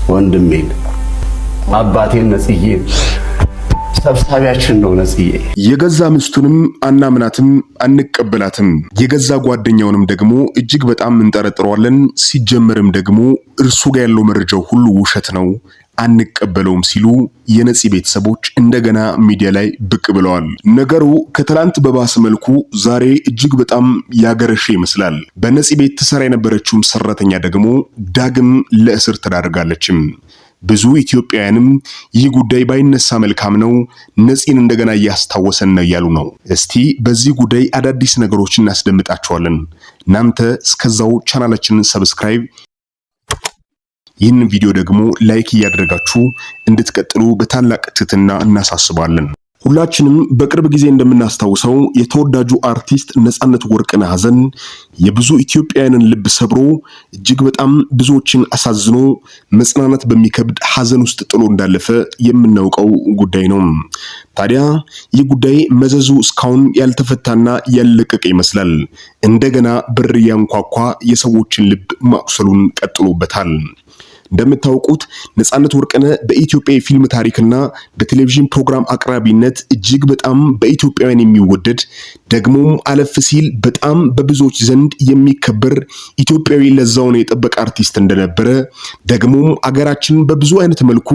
ወንድሜን አባቴን ነጽዬ ሰብሳቢያችን ነው። ነጽዬ የገዛ ሚስቱንም አናምናትም አንቀበላትም፣ የገዛ ጓደኛውንም ደግሞ እጅግ በጣም እንጠረጥረዋለን። ሲጀመርም ደግሞ እርሱ ጋር ያለው መረጃው ሁሉ ውሸት ነው አንቀበለውም ሲሉ የነፂ ቤተሰቦች እንደገና ሚዲያ ላይ ብቅ ብለዋል። ነገሩ ከትላንት በባሰ መልኩ ዛሬ እጅግ በጣም ያገረሸ ይመስላል። በነፂ ቤት ትሰራ የነበረችውም ሰራተኛ ደግሞ ዳግም ለእስር ተዳርጋለችም። ብዙ ኢትዮጵያውያንም ይህ ጉዳይ ባይነሳ መልካም ነው፣ ነፂን እንደገና እያስታወሰን ነው እያሉ ነው። እስቲ በዚህ ጉዳይ አዳዲስ ነገሮች እናስደምጣቸዋለን። እናንተ እስከዛው ቻናላችንን ሰብስክራይብ፣ ይህን ቪዲዮ ደግሞ ላይክ እያደረጋችሁ እንድትቀጥሉ በታላቅ ትህትና እናሳስባለን። ሁላችንም በቅርብ ጊዜ እንደምናስታውሰው የተወዳጁ አርቲስት ነፃነት ወርቅነህ ሐዘን የብዙ ኢትዮጵያውያንን ልብ ሰብሮ እጅግ በጣም ብዙዎችን አሳዝኖ መጽናናት በሚከብድ ሐዘን ውስጥ ጥሎ እንዳለፈ የምናውቀው ጉዳይ ነው። ታዲያ ይህ ጉዳይ መዘዙ እስካሁን ያልተፈታና ያልለቀቀ ይመስላል። እንደገና በር ያንኳኳ የሰዎችን ልብ ማቁሰሉን ቀጥሎበታል። እንደምታውቁት ነፃነት ወርቅነህ በኢትዮጵያ የፊልም ታሪክና በቴሌቪዥን ፕሮግራም አቅራቢነት እጅግ በጣም በኢትዮጵያውያን የሚወደድ ደግሞም አለፍ ሲል በጣም በብዙዎች ዘንድ የሚከበር ኢትዮጵያዊ ለዛውን የጠበቀ አርቲስት እንደነበረ ደግሞም አገራችን በብዙ አይነት መልኩ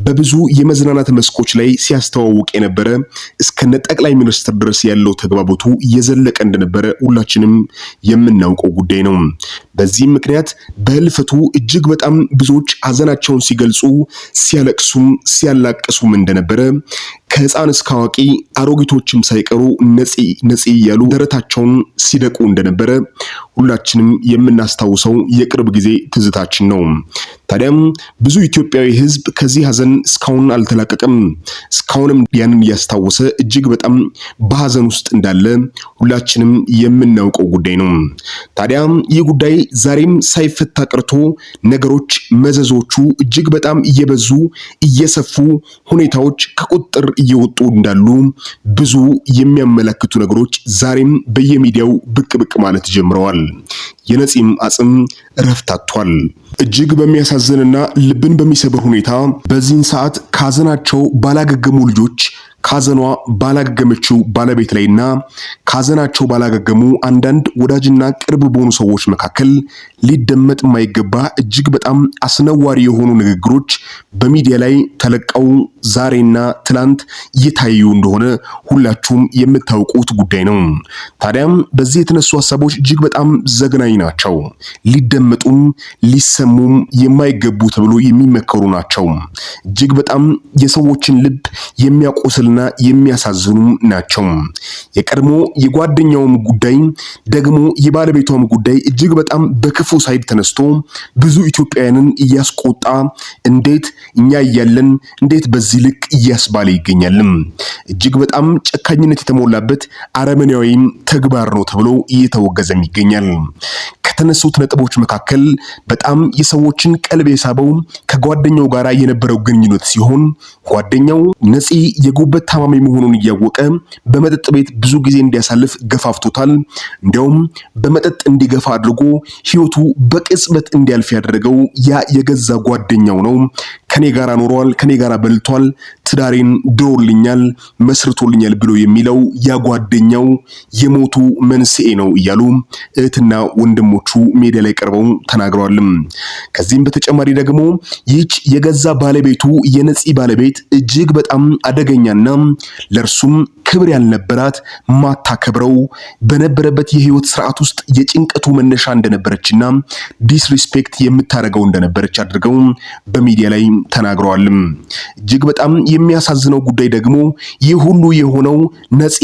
በብዙ የመዝናናት መስኮች ላይ ሲያስተዋውቅ የነበረ እስከነ ጠቅላይ ሚኒስትር ድረስ ያለው ተግባቦቱ የዘለቀ እንደነበረ ሁላችንም የምናውቀው ጉዳይ ነው። በዚህም ምክንያት በህልፈቱ እጅግ በጣም ብዙዎች ሐዘናቸውን ሲገልጹ ሲያለቅሱም ሲያላቅሱም እንደነበረ ከህፃን እስከ አዋቂ አሮጊቶችም ሳይቀሩ ነፂ እያሉ ደረታቸውን ሲደቁ እንደነበረ ሁላችንም የምናስታውሰው የቅርብ ጊዜ ትዝታችን ነው። ታዲያም ብዙ ኢትዮጵያዊ ህዝብ ከዚህ ሐዘን እስካሁን አልተላቀቀም። እስካሁንም ያንን እያስታወሰ እጅግ በጣም በሐዘን ውስጥ እንዳለ ሁላችንም የምናውቀው ጉዳይ ነው። ታዲያም ይህ ጉዳይ ዛሬም ሳይፈታ ቀርቶ ነገሮች መዘዞቹ እጅግ በጣም እየበዙ እየሰፉ ሁኔታዎች ከቁጥጥር እየወጡ እንዳሉ ብዙ የሚያመለክቱ ነገሮች ዛሬም በየሚዲያው ብቅ ማለት ጀምረዋል። የነፂም አጽም ረፍታቷል። እጅግ በሚያሳዝንና ልብን በሚሰብር ሁኔታ በዚህን ሰዓት ካዘናቸው ባላገገሙ ልጆች ካዘኗ ባላገገመችው ባለቤት ላይና ካዘናቸው ባላገገሙ አንዳንድ ወዳጅና ቅርብ በሆኑ ሰዎች መካከል ሊደመጥ የማይገባ እጅግ በጣም አስነዋሪ የሆኑ ንግግሮች በሚዲያ ላይ ተለቀው ዛሬና ትላንት እየታዩ እንደሆነ ሁላችሁም የምታውቁት ጉዳይ ነው። ታዲያም በዚህ የተነሱ ሐሳቦች እጅግ በጣም ዘግናኝ ናቸው። ሊደመጡም ሊሰሙም የማይገቡ ተብሎ የሚመከሩ ናቸው። እጅግ በጣም የሰዎችን ልብ የሚያቆስልና የሚያሳዝኑ ናቸው። የቀድሞ የጓደኛውም ጉዳይ ደግሞ የባለቤቷም ጉዳይ እጅግ በጣም በክፉ ሳይድ ተነስቶ ብዙ ኢትዮጵያውያንን እያስቆጣ እንዴት እኛ እያለን እንዴት በዚህ ልክ እያስባለ ይገኛል። እጅግ በጣም ጨካኝነት የተሞላበት አረመኔያዊ ተግባር ነው ተብሎ እየተወገዘም ይገኛል። ከተነሱት ነጥቦች መካከል በጣም የሰዎችን ቀልብ የሳበው ከጓደኛው ጋር የነበረው ግንኙነት ሲሆን ጓደኛው ነፂ የጉበት ታማሚ መሆኑን እያወቀ በመጠጥ ቤት ብዙ ጊዜ እንዲያሳልፍ ገፋፍቶታል። እንዲያውም በመጠጥ እንዲገፋ አድርጎ ህይወቱ በቅጽበት እንዲያልፍ ያደረገው ያ የገዛ ጓደኛው ነው። ከኔ ጋር ኖሯል፣ ከኔ ጋር በልቷል፣ ትዳሬን ድሮልኛል፣ መስርቶልኛል ብሎ የሚለው ያ ጓደኛው የሞቱ መንስኤ ነው እያሉ እህትና ወንድሞቹ ሜዲያ ላይ ቀርበው ተናግረዋል። ከዚህም በተጨማሪ ደግሞ ይህች የገዛ ባለቤቱ የነፂ ባለቤት እጅግ በጣም አደገኛና ለርሱም ክብር ያልነበራት ማታከብረው በነበረበት የህይወት ስርዓት ውስጥ የጭንቀቱ መነሻ እንደነበረችና ዲስሪስፔክት የምታደርገው እንደነበረች አድርገው በሚዲያ ላይ ተናግረዋል። እጅግ በጣም የሚያሳዝነው ጉዳይ ደግሞ ይህ ሁሉ የሆነው ነፂ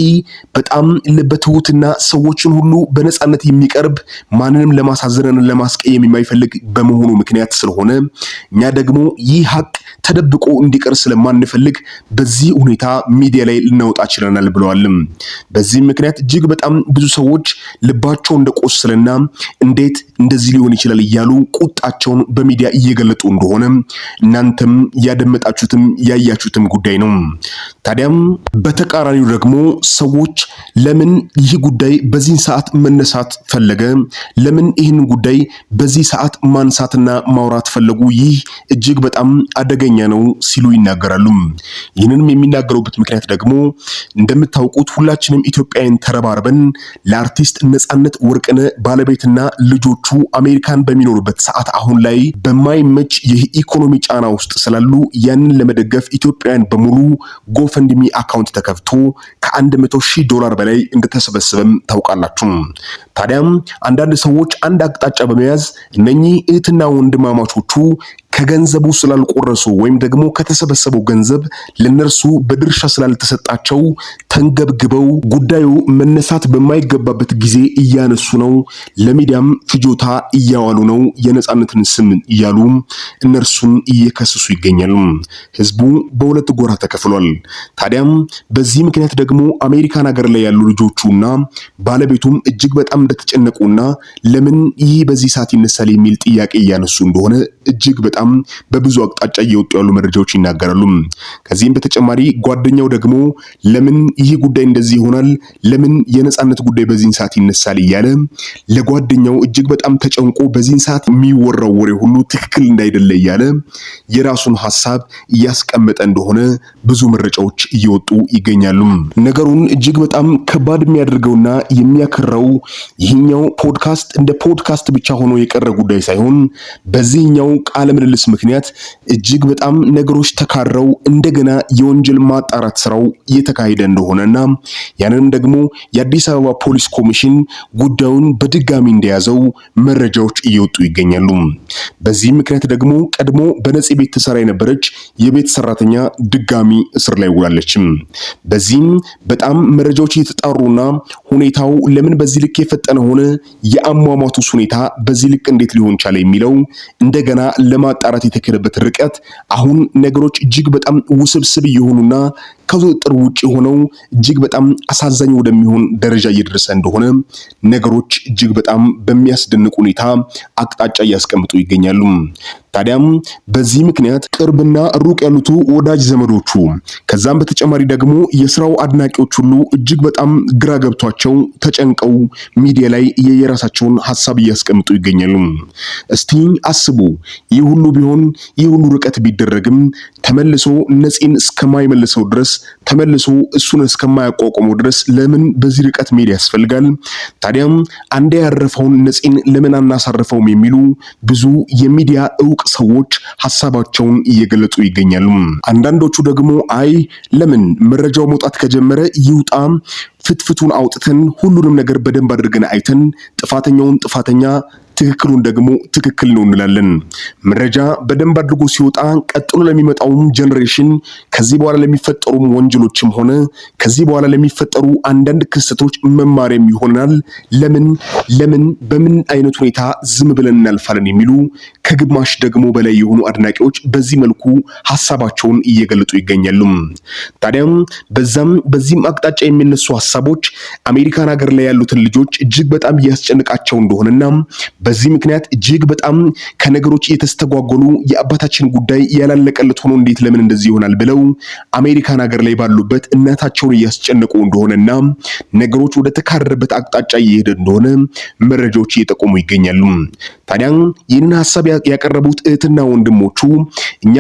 በጣም ልበትሁትና ሰዎችን ሁሉ በነፃነት የሚቀርብ ማንንም ለማሳዘንና ለማስቀየም የማይፈልግ በመሆኑ ምክንያት ስለሆነ እኛ ደግሞ ይህ ሀቅ ተደብቆ እንዲቀር ስለማንፈልግ በዚህ ሁኔታ ሚዲያ ላይ ልናወጣ ችለናል ብለዋል። በዚህ ምክንያት እጅግ በጣም ብዙ ሰዎች ልባቸው እንደቆሰለና እንዴት እንደዚህ ሊሆን ይችላል እያሉ ቁጣቸውን በሚዲያ እየገለጡ እንደሆነ እናንተም ያደመጣችሁትም ያያችሁትም ጉዳይ ነው። ታዲያም በተቃራኒው ደግሞ ሰዎች ለምን ይህ ጉዳይ በዚህ ሰዓት መነሳት ፈለገ? ለምን ይህን ጉዳይ በዚህ ሰዓት ማንሳትና ማውራት ፈለጉ? ይህ እጅግ በጣም አደገኛ ነው ሲሉ ይናገራሉ። ይህንንም የሚናገሩበት ምክንያት ደግሞ እንደምታውቁት ሁላችንም ኢትዮጵያውያን ተረባርበን ለአርቲስት ነጻነት ወርቅነህ ባለቤትና ልጆቹ አሜሪካን በሚኖሩበት ሰዓት አሁን ላይ በማይመች የኢኮኖሚ ጫና ውስጥ ስላሉ ያንን ለመደገፍ ኢትዮጵያውያን በሙሉ ጎፈንድሚ አካውንት ተከፍቶ $100,000 በላይ እንደተሰበሰበም ታውቃላችሁ። ታዲያም አንዳንድ ሰዎች አንድ አቅጣጫ በመያዝ እነኚህ እህትና ወንድማማቾቹ ከገንዘቡ ስላልቆረሱ ወይም ደግሞ ከተሰበሰበው ገንዘብ ለነርሱ በድርሻ ስላልተሰጣቸው ተንገብግበው ጉዳዩ መነሳት በማይገባበት ጊዜ እያነሱ ነው፣ ለሚዲያም ፍጆታ እያዋሉ ነው፣ የነጻነትን ስም እያሉ እነርሱን እየከሰሱ ይገኛሉ። ህዝቡ በሁለት ጎራ ተከፍሏል። ታዲያም በዚህ ምክንያት ደግሞ አሜሪካን ሀገር ላይ ያሉ ልጆቹና ባለቤቱም እጅግ በጣም እንደተጨነቁና ለምን ይህ በዚህ ሰዓት ይነሳል የሚል ጥያቄ እያነሱ እንደሆነ እጅግ በጣም በብዙ አቅጣጫ እየወጡ ያሉ መረጃዎች ይናገራሉ። ከዚህም በተጨማሪ ጓደኛው ደግሞ ለምን ይህ ጉዳይ እንደዚህ ይሆናል፣ ለምን የነጻነት ጉዳይ በዚህ ሰዓት ይነሳል እያለ ለጓደኛው እጅግ በጣም ተጨንቆ በዚህ ሰዓት የሚወራው ወሬ ሁሉ ትክክል እንዳይደለ እያለ የራሱን ሐሳብ እያስቀመጠ እንደሆነ ብዙ መረጃዎች እየወጡ ይገኛሉ። ነገሩን እጅግ በጣም ከባድ የሚያደርገውና የሚያከራው ይህኛው ፖድካስት እንደ ፖድካስት ብቻ ሆኖ የቀረ ጉዳይ ሳይሆን በዚህኛው ቃለ ምልልስ ምክንያት እጅግ በጣም ነገሮች ተካረው እንደገና የወንጀል ማጣራት ስራው እየተካሄደ እንደሆነና ያንንም ደግሞ የአዲስ አበባ ፖሊስ ኮሚሽን ጉዳዩን በድጋሚ እንደያዘው መረጃዎች እየወጡ ይገኛሉ። በዚህ ምክንያት ደግሞ ቀድሞ በነፂ ቤት ተሰራ የነበረች የቤት ሰራተኛ ድጋሚ እስር ላይ ውላለች። በዚህም በጣም መረጃዎች እየተጣሩና ሁኔታው ለምን በዚህ ልክ የፈጠነ ሆነ፣ የአሟሟቱስ ሁኔታ በዚህ ልክ እንዴት ሊሆን ቻለ የሚለው እንደገና ለማጣራት የተከለበት ርቀት አሁን ነገሮች እጅግ በጣም ውስብስብ እየሆኑና ከቁጥጥር ውጪ ሆነው እጅግ በጣም አሳዛኝ ወደሚሆን ደረጃ እየደረሰ እንደሆነ ነገሮች እጅግ በጣም በሚያስደንቅ ሁኔታ አቅጣጫ እያስቀምጡ ይገኛሉ። ታዲያም በዚህ ምክንያት ቅርብና ሩቅ ያሉት ወዳጅ ዘመዶቹ ከዛም በተጨማሪ ደግሞ የስራው አድናቂዎች ሁሉ እጅግ በጣም ግራ ገብቷቸው ተጨንቀው ሚዲያ ላይ የየራሳቸውን ሐሳብ እያስቀምጡ ይገኛሉ። እስቲ አስቡ፣ ይህ ሁሉ ቢሆን ይህ ሁሉ ርቀት ቢደረግም ተመልሶ ነፂን እስከማይመልሰው ድረስ ተመልሶ እሱን እስከማያቋቁመው ድረስ ለምን በዚህ ርቀት መሄድ ያስፈልጋል? ታዲያም አንዴ ያረፈውን ነፂን ለምን አናሳርፈውም የሚሉ ብዙ የሚዲያ እውቅ ሰዎች ሐሳባቸውን እየገለጹ ይገኛሉ። አንዳንዶቹ ደግሞ አይ ለምን መረጃው መውጣት ከጀመረ ይውጣ፣ ፍትፍቱን አውጥተን ሁሉንም ነገር በደንብ አድርገን አይተን ጥፋተኛውን ጥፋተኛ ትክክሉን ደግሞ ትክክል ነው እንላለን። መረጃ በደንብ አድርጎ ሲወጣ ቀጥሎ ለሚመጣውም ጀነሬሽን ከዚህ በኋላ ለሚፈጠሩ ወንጀሎችም ሆነ ከዚህ በኋላ ለሚፈጠሩ አንዳንድ ክስተቶች መማሪያም ይሆናል። ለምን በምን አይነት ሁኔታ ዝም ብለን እናልፋለን የሚሉ ከግማሽ ደግሞ በላይ የሆኑ አድናቂዎች በዚህ መልኩ ሐሳባቸውን እየገለጡ ይገኛሉ። ታዲያም በዚህም አቅጣጫ የሚነሱ ሐሳቦች አሜሪካን ሀገር ላይ ያሉትን ልጆች እጅግ በጣም እያስጨነቃቸው እንደሆነና በዚህ ምክንያት እጅግ በጣም ከነገሮች የተስተጓጎሉ የአባታችን ጉዳይ ያላለቀለት ሆኖ እንዴት ለምን እንደዚህ ይሆናል ብለው አሜሪካን ሀገር ላይ ባሉበት እናታቸውን እያስጨነቁ እንደሆነና ነገሮች ወደ ተካረረበት አቅጣጫ እየሄደ እንደሆነ መረጃዎች እየጠቆሙ ይገኛሉ። ታዲያ ይህንን ሐሳብ ያቀረቡት እህትና ወንድሞቹ እኛ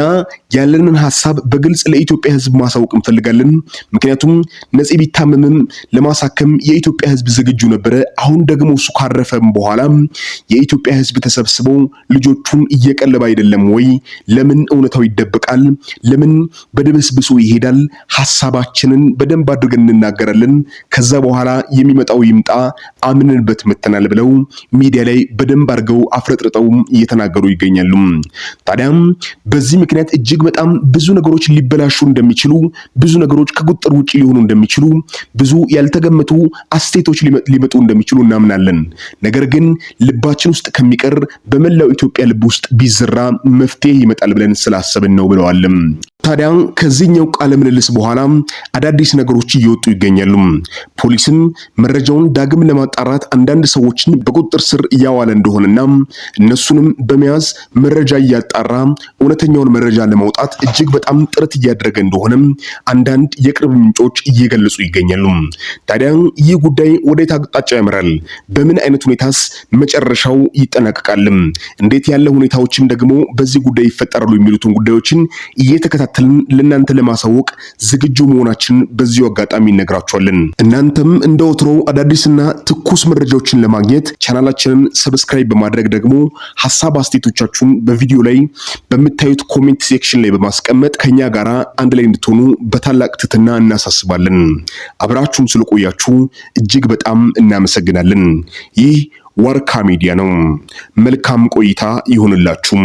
ያለንን ሐሳብ በግልጽ ለኢትዮጵያ ሕዝብ ማሳወቅ እንፈልጋለን። ምክንያቱም ነፂ ቢታመምም ለማሳከም የኢትዮጵያ ሕዝብ ዝግጁ ነበረ። አሁን ደግሞ እሱ ካረፈም በኋላ የኢትዮጵያ ሕዝብ ተሰብስበው ልጆቹን እየቀለበ አይደለም ወይ? ለምን እውነታው ይደበቃል? ለምን በድብስብሱ ይሄዳል? ሐሳባችንን በደንብ አድርገን እንናገራለን። ከዛ በኋላ የሚመጣው ይምጣ፣ አምነንበት መተናል ብለው ሚዲያ ላይ በደንብ አድርገው አፍረጥርጠው እየተናገሩ ይገኛሉ። ታዲያም በዚህ ምክንያት እጅግ በጣም ብዙ ነገሮች ሊበላሹ እንደሚችሉ፣ ብዙ ነገሮች ከቁጥጥር ውጪ ሊሆኑ እንደሚችሉ ብዙ ያልተገመቱ አስተያየቶች ሊመጡ እንደሚችሉ እናምናለን። ነገር ግን ልባችን ውስጥ ከሚቀር በመላው ኢትዮጵያ ልብ ውስጥ ቢዘራ መፍትሄ ይመጣል ብለን ስላሰብን ነው ብለዋል። ታዲያ ከዚህኛው ቃለ ምልልስ በኋላ አዳዲስ ነገሮች እየወጡ ይገኛሉ። ፖሊስም መረጃውን ዳግም ለማጣራት አንዳንድ ሰዎችን በቁጥጥር ስር እያዋለ እንደሆነና እነሱንም በመያዝ መረጃ እያጣራ እውነተኛውን መረጃ ለማውጣት እጅግ በጣም ጥረት እያደረገ እንደሆነ አንዳንድ የቅርብ ምንጮች እየገለጹ ይገኛሉ። ታዲያ ይህ ጉዳይ ወዴት አቅጣጫ ያመራል? በምን አይነት ሁኔታስ መጨረሻው ይጠናቀቃል? እንዴት ያለ ሁኔታዎችም ደግሞ በዚህ ጉዳይ ይፈጠራሉ የሚሉትን ጉዳዮችን እየተከታተልን ለእናንተ ለማሳወቅ ዝግጁ መሆናችን በዚሁ አጋጣሚ እነግራችኋለን። እናንተም እንደ ወትሮው አዳዲስና ትኩስ መረጃዎችን ለማግኘት ቻናላችንን ሰብስክራይብ በማድረግ ደግሞ ሐሳብ አስተያየቶቻችሁን በቪዲዮ ላይ በምታዩት ኮሜንት ሴክሽን ላይ በማስቀመጥ ከኛ ጋር አንድ ላይ እንድትሆኑ በታላቅ ትህትና እናሳስባለን። አብራችሁን ስለቆያችሁ እጅግ በጣም እናመሰግናለን። ይህ ዋርካ ሚዲያ ነው። መልካም ቆይታ ይሁንላችሁ።